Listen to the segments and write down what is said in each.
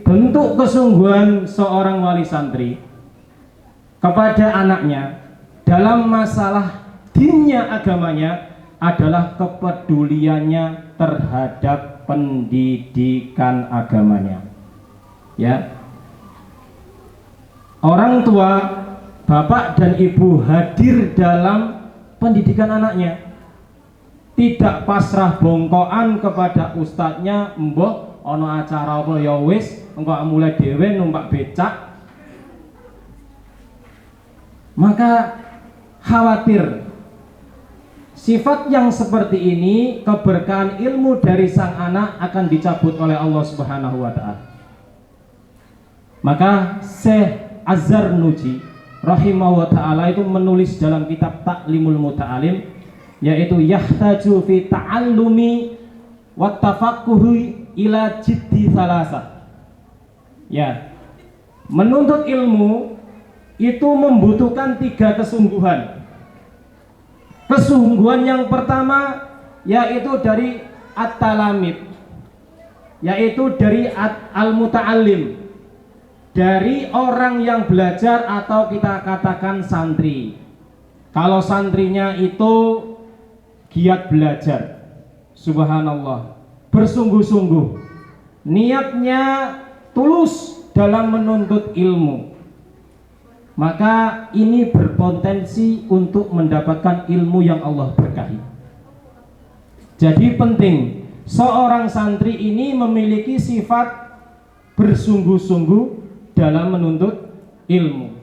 bentuk kesungguhan seorang wali santri kepada anaknya dalam masalah dinnya, agamanya, adalah kepeduliannya terhadap pendidikan agamanya. Ya, orang tua, bapak dan ibu hadir dalam pendidikan anaknya, tidak pasrah bongkoan kepada ustadznya. Mbah ono acara apa ya wis engko mulai dhewe numpak becak. Maka khawatir sifat yang seperti ini, keberkahan ilmu dari sang anak akan dicabut oleh Allah Subhanahu wa ta'ala. Maka Syekh Az-Zarnuji rahimahullah ta'ala itu menulis dalam kitab Ta'limul Muta'alim, yaitu yahtaju fi ta'allumi wa tafaqquhi ila jiddi thalatha. Ya, menuntut ilmu itu membutuhkan 3 kesungguhan. Kesungguhan yang pertama yaitu dari at-talamid, yaitu dari al-muta'allim, dari orang yang belajar atau kita katakan santri. Kalau santrinya itu giat belajar, subhanallah, bersungguh-sungguh, niatnya tulus dalam menuntut ilmu, maka ini berpotensi untuk mendapatkan ilmu yang Allah berkahi. Jadi penting seorang santri ini memiliki sifat bersungguh-sungguh dalam menuntut ilmu.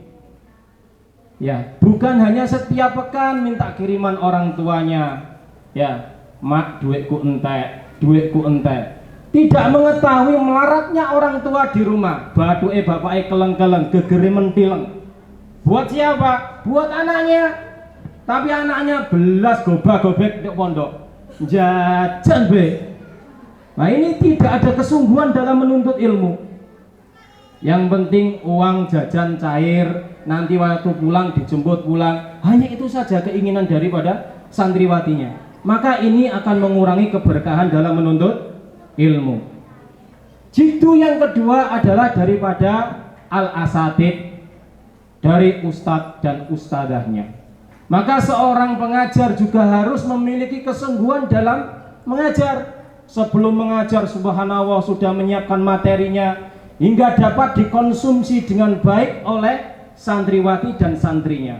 Ya, bukan hanya setiap pekan minta kiriman orang tuanya. Ya, mak duitku entek, duitku entek. Tidak mengetahui melaratnya orang tua di rumah. Baduke bapake keleng-keleng, gegere mentileng. Buat siapa? Buat anaknya. Tapi anaknya belas gobak-gobek di pondok, jajan be. Nah, ini tidak ada kesungguhan dalam menuntut ilmu. Yang penting uang jajan cair, nanti waktu pulang dijemput pulang. Hanya itu saja keinginan daripada santriwatinya. Maka ini akan mengurangi keberkahan dalam menuntut ilmu. Jitu yang kedua adalah daripada al-asatid, dari ustadz dan ustadzahnya. Maka seorang pengajar juga harus memiliki kesungguhan dalam mengajar. Sebelum mengajar, subhanallah, sudah menyiapkan materinya hingga dapat dikonsumsi dengan baik oleh santriwati dan santrinya.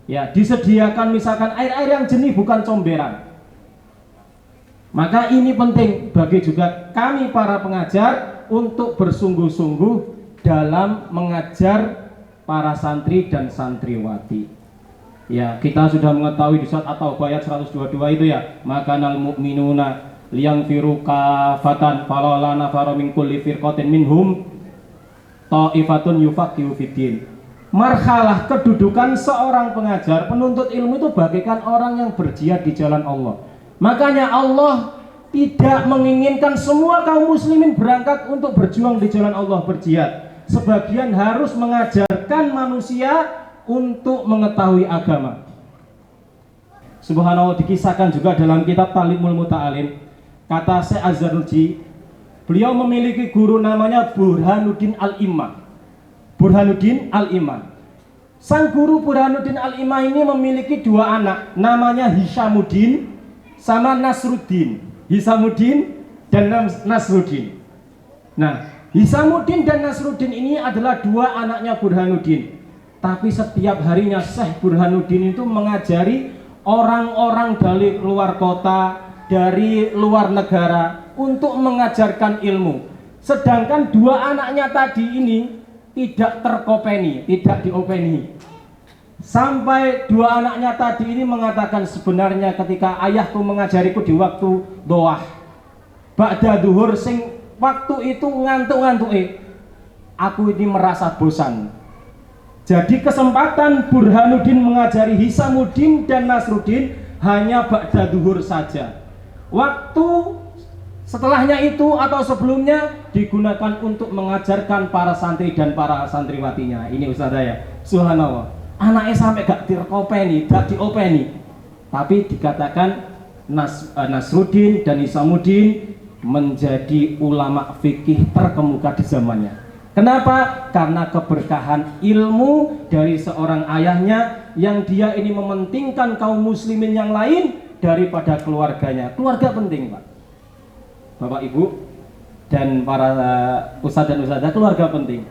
Ya, disediakan misalkan air-air yang jernih, bukan comberan. Maka ini penting bagi juga kami para pengajar untuk bersungguh-sungguh dalam mengajar para santri dan santriwati. Ya, kita sudah mengetahui di surat At-Taubah ayat 122 itu ya, makanal mu'minuna liyanfiru kafatan falawla nafara min kulli firqatin minhum ta'ifatun yufaqihu fiddin. Marhalah kedudukan seorang pengajar, penuntut ilmu itu bagaikan orang yang berjihad di jalan Allah. Makanya Allah tidak menginginkan semua kaum muslimin berangkat untuk berjuang di jalan Allah, berjihad. Sebagian harus mengajarkan manusia untuk mengetahui agama. Subhanallah, dikisahkan juga dalam kitab Ta'limul Muta'alim, kata Syekh Az-Zarnuji, beliau memiliki guru namanya Burhanuddin Al-Imam. Burhanuddin Al-Imam. Sang guru Burhanuddin Al-Imam ini memiliki 2 anak, namanya Hishamuddin sama Nasruddin. Hishamuddin dan Nasruddin. Nah, Hishamuddin dan Nasruddin ini adalah 2 anaknya Burhanuddin. Tapi setiap harinya Syekh Burhanuddin itu mengajari orang-orang dari luar kota, dari luar negara untuk mengajarkan ilmu. Sedangkan 2 anaknya tadi ini tidak terkopeni, tidak diopeni. Sampai 2 anaknya tadi ini mengatakan, sebenarnya ketika ayahku mengajariku di waktu doah, ba'da duhur sing waktu itu ngantuk-ngantuk, aku ini merasa bosan. Jadi kesempatan Burhanuddin mengajari Hishamuddin dan Nasruddin hanya ba'da duhur saja. Waktu setelahnya itu atau sebelumnya digunakan untuk mengajarkan para santri dan para santriwatinya. Ini Ustazah ya, subhanallah, anaknya sampai gak dirkopeni, gak diopeni. Tapi dikatakan Nasruddin dan Hishamuddin, menjadi ulama fikih terkemuka di zamannya. Kenapa? Karena keberkahan ilmu dari seorang ayahnya yang dia ini mementingkan kaum muslimin yang lain daripada keluarganya. Keluarga penting, Pak. Bapak Ibu dan para ustadz dan ustadzah, keluarga penting.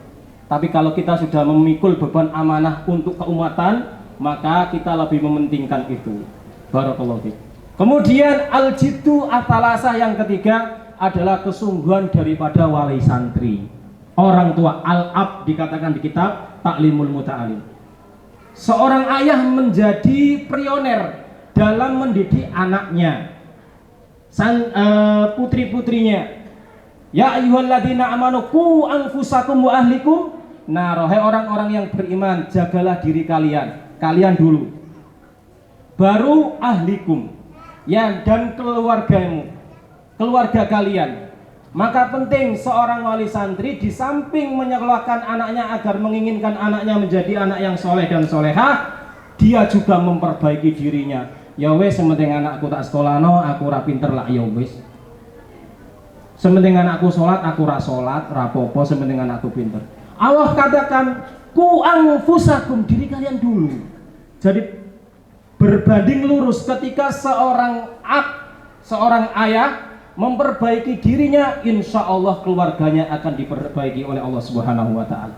Tapi kalau kita sudah memikul beban amanah untuk keumatan, maka kita lebih mementingkan itu. Barakallahu fiik. Kemudian al-jiddu at-talasah yang ketiga adalah kesungguhan daripada wali santri. Orang tua, al-ab dikatakan di kitab Ta'limul Muta'alim. Seorang ayah menjadi pioner dalam mendidik anaknya, putri-putrinya. Ya ayyuhalladzina amanu qu anfusakum wa ahlikum. Nah, hai orang-orang yang beriman, jagalah diri kalian. Kalian dulu. Baru ahlikum. Ya, dan keluargamu. Keluarga kalian. Maka penting seorang wali santri di samping menyekolahkan anaknya agar menginginkan anaknya menjadi anak yang soleh dan solehah, dia juga memperbaiki dirinya. Ya wes, sementing anakku tak sekolahno, aku ra pinter lah, ya wes. Sementing anakku sholat, aku ra sholat, rapopo, sementing anakku pinter. Allah katakan, ku anfusakum, diri kalian dulu. Jadi berbanding lurus ketika seorang ayah memperbaiki dirinya, insya Allah keluarganya akan diperbaiki oleh Allah Subhanahu wa Ta'ala.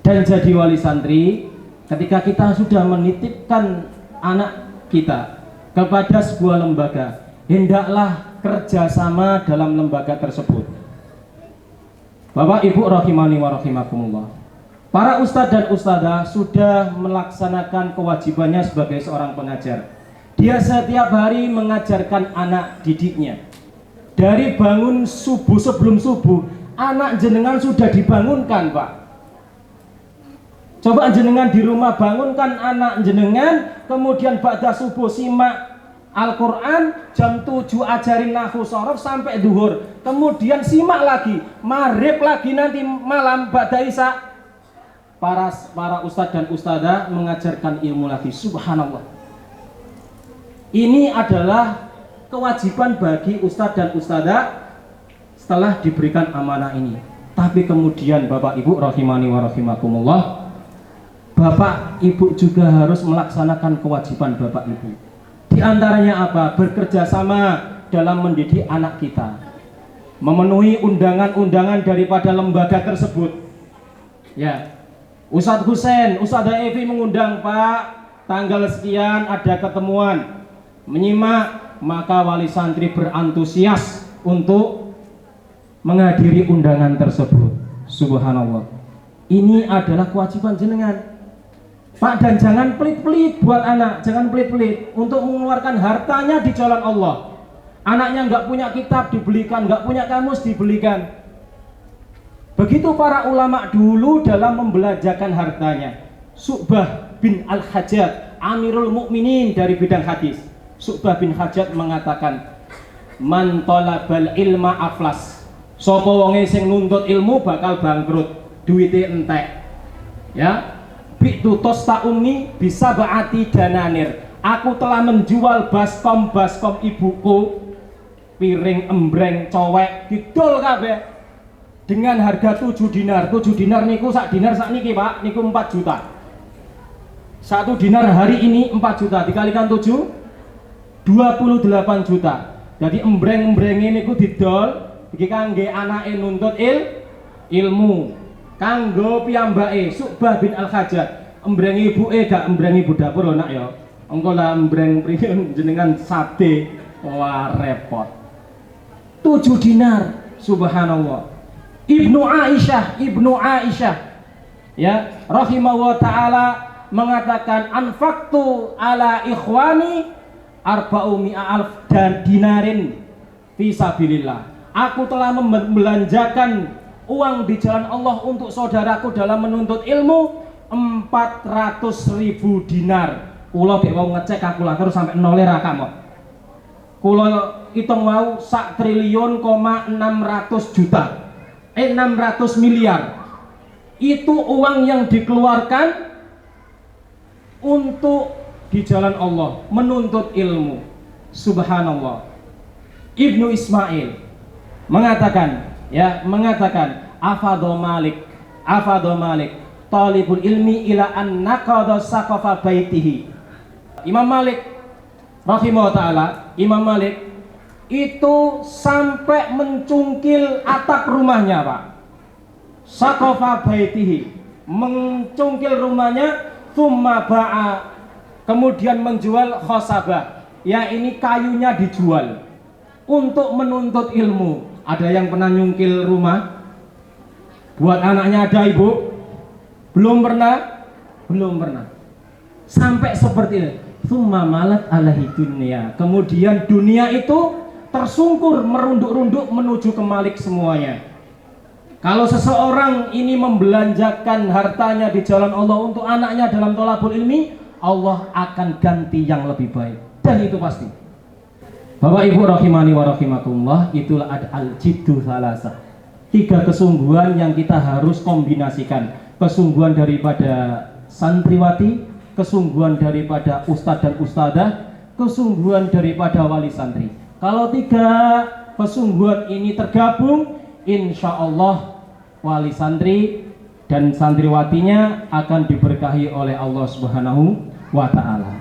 Dan jadi wali santri, ketika kita sudah menitipkan anak kita kepada sebuah lembaga, hendaklah kerjasama dalam lembaga tersebut. Bapak Ibu rahimani wa rahimakumullah, para ustadz dan ustadzah sudah melaksanakan kewajibannya sebagai seorang pengajar. Dia setiap hari mengajarkan anak didiknya. Dari bangun subuh, sebelum subuh, anak jenengan sudah dibangunkan, Pak. Coba jenengan di rumah bangunkan anak jenengan, kemudian ba'da subuh simak Al-Quran, jam 7 ajarin nahwu shorof sampai duhur, kemudian simak lagi, maghrib lagi, nanti malam ba'da isya para ustadz dan ustadzah mengajarkan ilmu lagi. Subhanallah. Ini adalah kewajiban bagi ustadz dan ustadzah setelah diberikan amanah ini. Tapi kemudian Bapak Ibu rahimani wa rahimakumullah, Bapak Ibu juga harus melaksanakan kewajiban Bapak Ibu. Di antaranya apa? Bekerja sama dalam mendidik anak kita, memenuhi undangan-undangan daripada lembaga tersebut. Ya, Ustadz Husain, Ustadzah Evi mengundang, Pak, tanggal sekian ada ketemuan, menyimak. Maka wali santri berantusias untuk menghadiri undangan tersebut. Subhanallah. Ini adalah kewajiban jenengan, Pak, dan jangan pelit-pelit buat anak, jangan pelit-pelit untuk mengeluarkan hartanya di jalan Allah. Anaknya nggak punya kitab dibelikan, nggak punya kamus dibelikan. Begitu para ulama dulu dalam membelanjakan hartanya. Su'bah bin Al-Hajjaj, Amirul Mukminin dari bidang hadis. Su'bah bin Hajjaj mengatakan, man talabal ilma aflas. Sapa wonge sing nuntut ilmu bakal bangkrut, duwite entek. Ya, bitu tostauni bisa baati dananir. Aku telah menjual baskom ibuku, piring embreng cowek didol kabeh dengan harga 7 dinar. 7 dinar niku sak dinar sak niki, Pak, niku 4 juta. 1 dinar hari ini 4 juta dikalikan 7, 28 juta. Jadi embreng-embrenge niku didol iki kangge anake nuntut ilmu. Kanggo piyambake Su'bah bin Al-Hajjaj, embreng ibuke gak embreng ibu dapur lho nak ya. Engko lah embreng priyun jenengan sate, wah repot. 7 dinar, subhanallah. Ibnu Aisyah ya rahimahullah taala mengatakan, anfaqtu ala ikhwani arba'umi'alf dinarin fi sabilillah. Aku telah membelanjakan uang di jalan Allah untuk saudaraku dalam menuntut ilmu 400.000 dinar. Kula gek wau ngecek kalkulator sampai nole ra kamot. Kula hitung wau 1 triliun 600 juta. 600 miliar. Itu uang yang dikeluarkan untuk di jalan Allah menuntut ilmu. Subhanallah. Ibnu Ismail mengatakan afadhu Malik talibul ilmi ila an naqadha saqafa baitihi. Imam Malik rahimahullah taala, Imam Malik itu sampai mencungkil atap rumahnya, Pak. Saqafa baitihi, mencungkil rumahnya, tsumma ba'a, kemudian menjual khosabah, ya ini kayunya dijual untuk menuntut ilmu. Ada yang pernah nyungkil rumah buat anaknya, ada Ibu? Belum pernah? Belum pernah. Sampai seperti ini. Tsumma malat alaihi dunya, kemudian dunia itu tersungkur merunduk-runduk menuju ke Malik semuanya. Kalau seseorang ini membelanjakan hartanya di jalan Allah untuk anaknya dalam thalabul ilmi, Allah akan ganti yang lebih baik, dan itu pasti. Bapak Ibu rahimani wa rahimakumullah, itulah ada al-jiddu thalatha, 3 kesungguhan yang kita harus kombinasikan. Kesungguhan daripada santriwati, kesungguhan daripada ustadz dan ustadzah, kesungguhan daripada wali santri. Kalau 3 kesungguhan ini tergabung, insya Allah wali santri dan santriwatinya akan diberkahi oleh Allah Subhanahu wa ta'ala.